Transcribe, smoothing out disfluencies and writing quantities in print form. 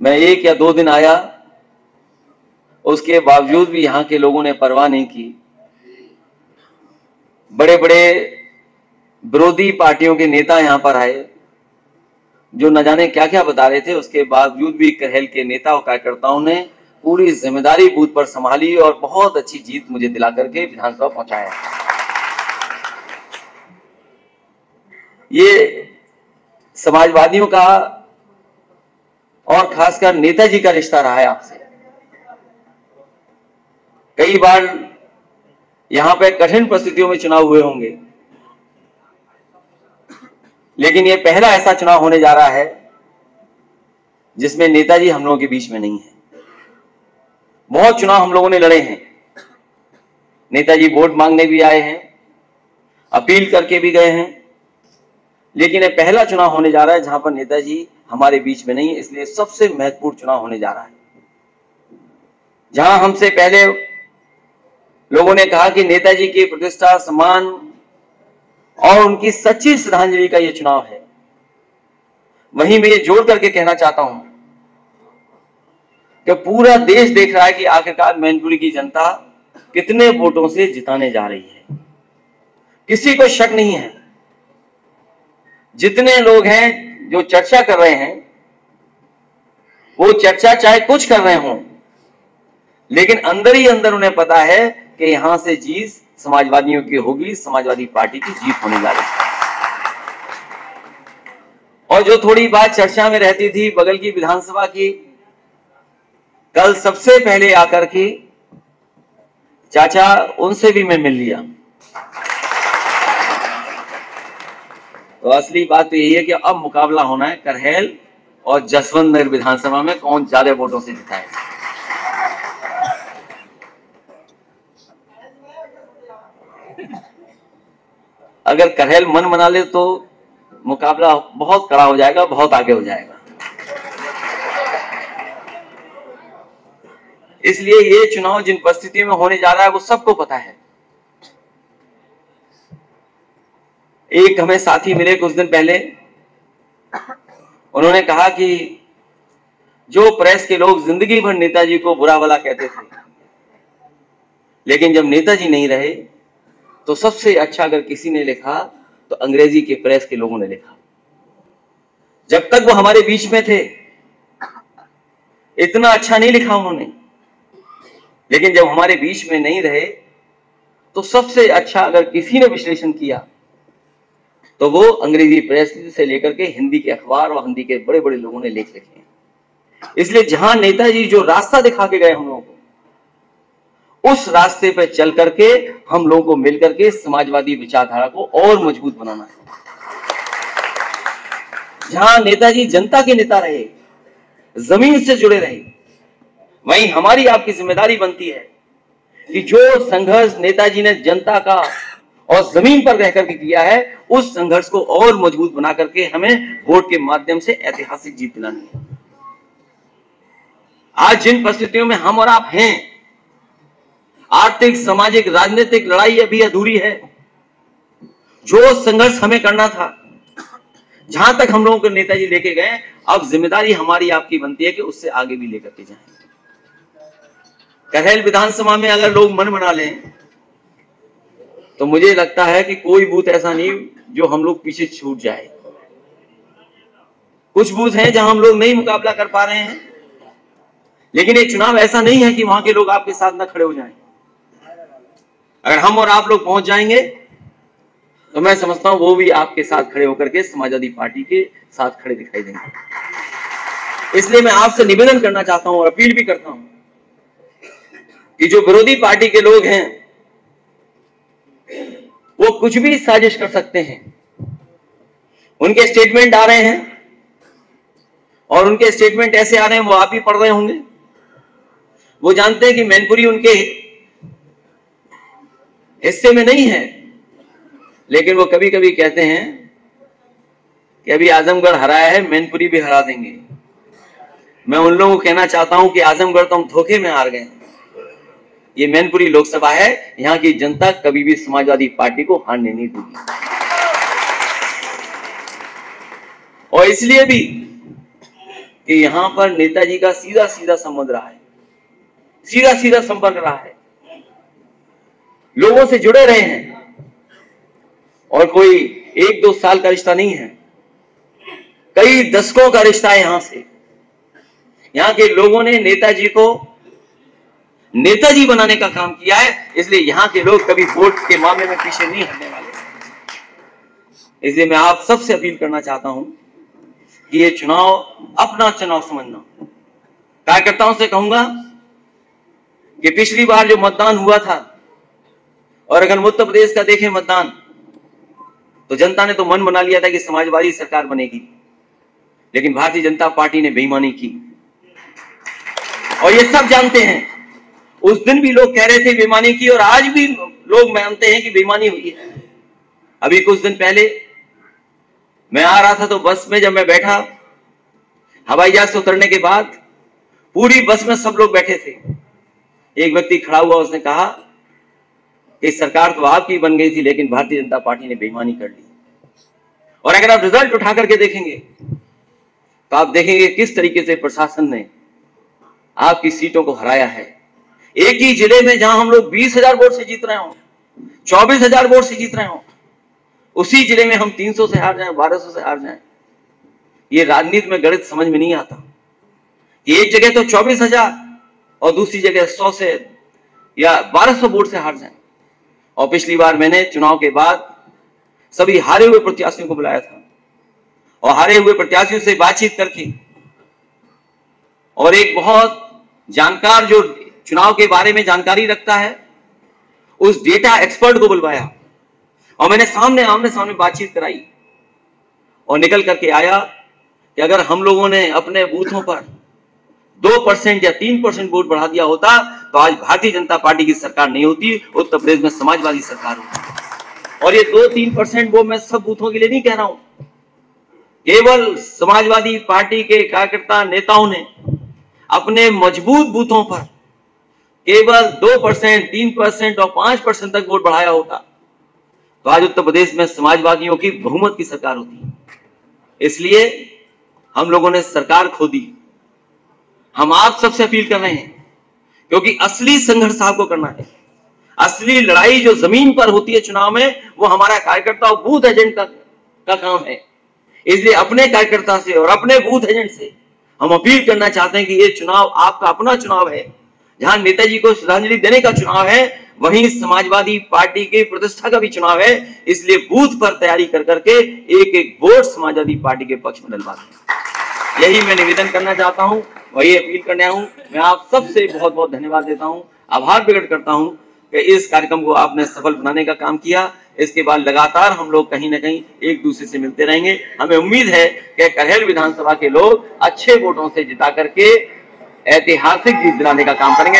मैं 1 या 2 दिन आया, उसके बावजूद भी यहाँ के लोगों ने परवाह नहीं की। बड़े बड़े विरोधी पार्टियों के नेता यहाँ पर आए जो न जाने क्या क्या बता रहे थे। उसके बावजूद भी करहेल के नेता और कार्यकर्ताओं ने पूरी जिम्मेदारी बूथ पर संभाली और बहुत अच्छी जीत मुझे दिला करके विधानसभा पहुंचाया। ये समाजवादियों का और खासकर नेताजी का रिश्ता रहा है आपसे। कई बार यहां पे कठिन परिस्थितियों में चुनाव हुए होंगे, लेकिन ये पहला ऐसा चुनाव होने जा रहा है जिसमें नेताजी हम लोगों के बीच में नहीं है। बहुत चुनाव हम लोगों ने लड़े हैं, नेताजी वोट मांगने भी आए हैं, अपील करके भी गए हैं, लेकिन ये पहला चुनाव होने जा रहा है जहां पर नेताजी हमारे बीच में नहीं है। इसलिए सबसे महत्वपूर्ण चुनाव होने जा रहा है। जहां हमसे पहले लोगों ने कहा कि नेताजी की प्रतिष्ठा, सम्मान और उनकी सच्ची श्रद्धांजलि का यह चुनाव है, वहीं मैं ये जोड़ करके कहना चाहता हूं कि पूरा देश देख रहा है कि आखिरकार मैनपुरी की जनता कितने वोटों से जिताने जा रही है। किसी को शक नहीं है। जितने लोग हैं जो चर्चा कर रहे हैं, वो चर्चा चाहे कुछ कर रहे हों, लेकिन अंदर ही अंदर उन्हें पता है कि यहां से जीत समाजवादियों की होगी, समाजवादी पार्टी की जीत होने जा रही है। और जो थोड़ी बात चर्चा में रहती थी बगल की विधानसभा की, कल सबसे पहले आकर के चाचा उनसे भी मैं मिल लिया। तो असली बात तो यही है कि अब मुकाबला होना है करहेल और जसवंत नगर विधानसभा में कौन ज्यादा वोटों से जीता है। अगर करहेल मन बना ले तो मुकाबला बहुत कड़ा हो जाएगा, बहुत आगे हो जाएगा। इसलिए ये चुनाव जिन परिस्थितियों में होने जा रहा है वो सबको पता है। एक हमें साथी मिले कुछ दिन पहले, उन्होंने कहा कि जो प्रेस के लोग जिंदगी भर नेताजी को बुरा भला कहते थे, लेकिन जब नेताजी नहीं रहे तो सबसे अच्छा अगर किसी ने लिखा तो अंग्रेजी के प्रेस के लोगों ने लिखा। जब तक वो हमारे बीच में थे इतना अच्छा नहीं लिखा उन्होंने, लेकिन जब हमारे बीच में नहीं रहे तो सबसे अच्छा अगर किसी ने विश्लेषण किया तो वो अंग्रेजी प्रेस से लेकर के हिंदी के अखबार और हिंदी के बड़े बड़े लोगों ने लेख लिखे हैं। इसलिए जहां नेताजी जो रास्ता दिखा के गए हम लोगों को, उस रास्ते पर चल करके हम लोगों को मिलकर के समाजवादी विचारधारा को और मजबूत बनाना है। जहां नेताजी जनता के नेता रहे, जमीन से जुड़े रहे, वहीं हमारी आपकी जिम्मेदारी बनती है कि जो संघर्ष नेताजी ने जनता का और जमीन पर रह करके किया है, उस संघर्ष को और मजबूत बना करके हमें वोट के माध्यम से ऐतिहासिक जीत दिलानी है। आज जिन परिस्थितियों में हम और आप हैं, आर्थिक, सामाजिक, राजनीतिक लड़ाई अभी अधूरी है। जो संघर्ष हमें करना था, जहां तक हम लोगों को नेताजी लेके गए, अब जिम्मेदारी हमारी आपकी बनती है कि उससे आगे भी लेकर के जाएं। करहेल विधानसभा में अगर लोग मन बना लें तो मुझे लगता है कि कोई बूथ ऐसा नहीं जो हम लोग पीछे छूट जाए। कुछ बूथ हैं जहां हम लोग नहीं मुकाबला कर पा रहे हैं, लेकिन ये चुनाव ऐसा नहीं है कि वहां के लोग आपके साथ ना खड़े हो जाएं। अगर हम और आप लोग पहुंच जाएंगे तो मैं समझता हूं वो भी आपके साथ खड़े होकर के समाजवादी पार्टी के साथ खड़े दिखाई देंगे। इसलिए मैं आपसे निवेदन करना चाहता हूं और अपील भी करता हूं कि जो विरोधी पार्टी के लोग हैं वो कुछ भी साजिश कर सकते हैं। उनके स्टेटमेंट आ रहे हैं और उनके स्टेटमेंट ऐसे आ रहे हैं, वो आप ही पढ़ रहे होंगे। वो जानते हैं कि मैनपुरी उनके हिस्से में नहीं है, लेकिन वो कभी कभी कहते हैं कि अभी आजमगढ़ हराया है, मैनपुरी भी हरा देंगे। मैं उन लोगों को कहना चाहता हूं कि आजमगढ़ तो हम धोखे में हार गए। ये मैनपुरी लोकसभा है, यहां की जनता कभी भी समाजवादी पार्टी को हारने नहीं देगी। और इसलिए भी कि यहां पर नेताजी का सीधा सीधा संबंध रहा है, सीधा सीधा संपर्क रहा है, लोगों से जुड़े रहे हैं, और कोई 1-2 साल का रिश्ता नहीं है, कई दशकों का रिश्ता है। यहां से यहां के लोगों ने नेताजी को नेताजी बनाने का काम किया है, इसलिए यहां के लोग कभी वोट के मामले में पीछे नहीं हटने वाले। इसलिए मैं आप सबसे अपील करना चाहता हूं कि ये चुनाव अपना चुनाव समझना। कार्यकर्ताओं से कहूंगा कि पिछली बार जो मतदान हुआ था, और अगर उत्तर प्रदेश का देखें मतदान, तो जनता ने तो मन बना लिया था कि समाजवादी सरकार बनेगी, लेकिन भारतीय जनता पार्टी ने बेईमानी की, और ये सब जानते हैं। उस दिन भी लोग कह रहे थे बेईमानी की, और आज भी लोग मानते हैं कि बेईमानी हुई है। अभी कुछ दिन पहले मैं आ रहा था, तो बस में जब मैं बैठा, हवाई जहाज से उतरने के बाद पूरी बस में सब लोग बैठे थे। एक व्यक्ति खड़ा हुआ, उसने कहा कि सरकार तो आपकी बन गई थी, लेकिन भारतीय जनता पार्टी ने बेईमानी कर ली। और अगर आप रिजल्ट उठा करके देखेंगे तो आप देखेंगे किस तरीके से प्रशासन ने आपकी सीटों को हराया है। एक ही जिले में जहां हम लोग 20,000 वोट से जीत रहे हो, 24,000 वोट से जीत रहे हो, उसी जिले में हम 300 से हार जाएं, 1200 से हार जाएं। ये राजनीति में गणित समझ में नहीं आता कि एक जगह तो 24,000 और दूसरी जगह 100 से या 1200 वोट से हार जाएं। और पिछली बार मैंने चुनाव के बाद सभी हारे हुए प्रत्याशियों को बुलाया था, और हारे हुए प्रत्याशियों से बातचीत करके, और एक बहुत जानकार जो चुनाव के बारे में जानकारी रखता है, उस डेटा एक्सपर्ट को बुलवाया, और मैंने आमने सामने बातचीत कराई, और निकल करके आया कि अगर हम लोगों ने अपने बूथों पर 2% या 3% वोट बढ़ा दिया होता, तो आज भारतीय जनता पार्टी की सरकार नहीं होती, उत्तर प्रदेश में समाजवादी सरकार होती। और ये 2-3% वो मैं सब बूथों के लिए नहीं कह रहा हूं, केवल समाजवादी पार्टी के कार्यकर्ता नेताओं ने अपने मजबूत बूथों पर केवल 2%, 3% और 5% तक वोट बढ़ाया होता, तो आज उत्तर प्रदेश में समाजवादियों की बहुमत की सरकार होती। इसलिए हम लोगों ने सरकार खो दी। हम आप सबसे अपील कर रहे हैं, क्योंकि असली संघर्ष आपको करना है। असली लड़ाई जो जमीन पर होती है चुनाव में, वो हमारा कार्यकर्ता और बूथ एजेंट का काम है। इसलिए अपने कार्यकर्ता से और अपने बूथ एजेंट से हम अपील करना चाहते हैं कि ये चुनाव आपका अपना चुनाव है। जहां नेताजी को श्रद्धांजलि देने का चुनाव है, वहीं समाजवादी पार्टी की प्रतिष्ठा का भी चुनाव है। इसलिए बूथ पर तैयारी कर करके एक एक वोट समाजवादी पार्टी के पक्ष में डलवा दें। यही मैं निवेदन करना चाहता हूं, वही अपील करने आया हूं। मैं आप सबसे बहुत बहुत धन्यवाद देता हूं, आभार प्रकट करता हूं कि इस कार्यक्रम को आपने सफल बनाने का काम किया। इसके बाद लगातार हम लोग कहीं ना कहीं एक दूसरे से मिलते रहेंगे। हमें उम्मीद है कि करहेल विधानसभा के लोग अच्छे वोटों से जिता करके ऐतिहासिक जीत दिलाने का काम करेंगे।